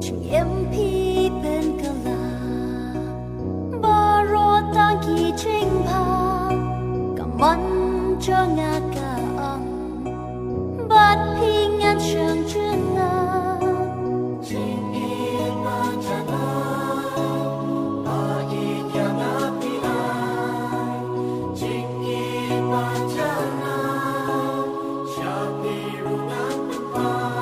chừng em pi bên cờ là ba ro tang kỳ tranh pa cầm mắn cho ngà cả ông bát pi ngàn trường chuyên na chinh yên ba cha na ba yên ya na pi ai chinh yên ba cha na cha pi ru na pa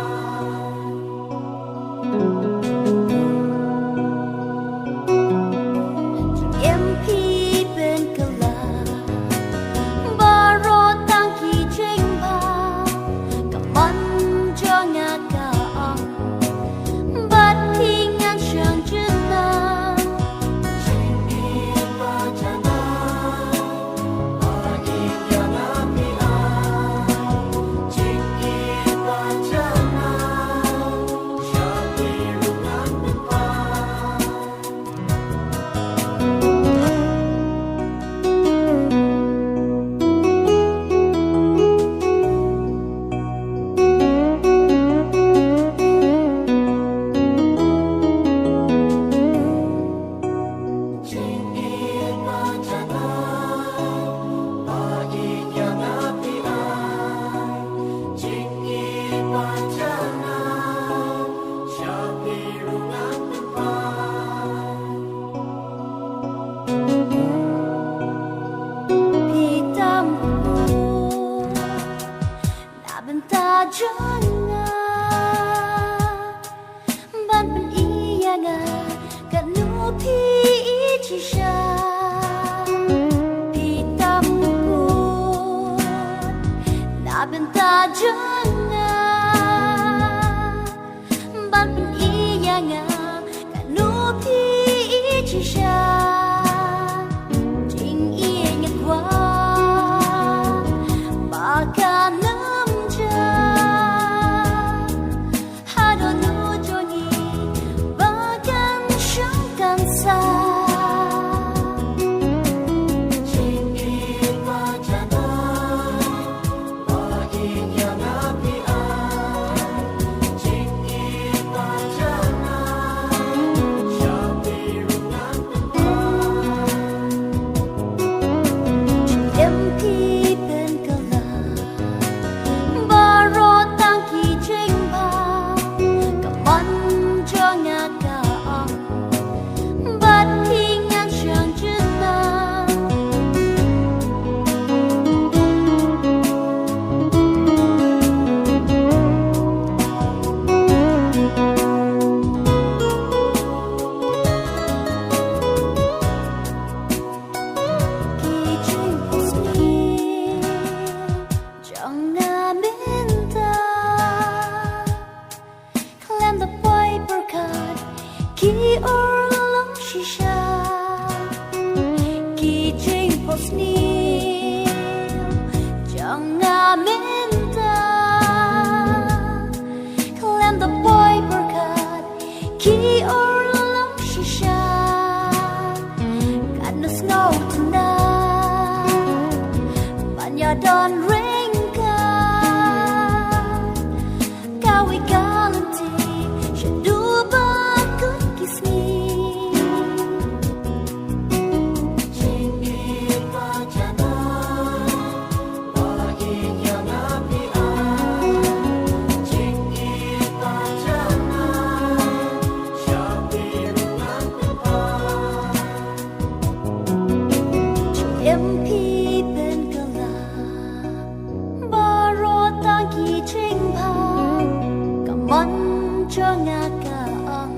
cho ngà cả ông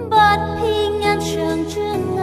bát pi ngàn trường chuyên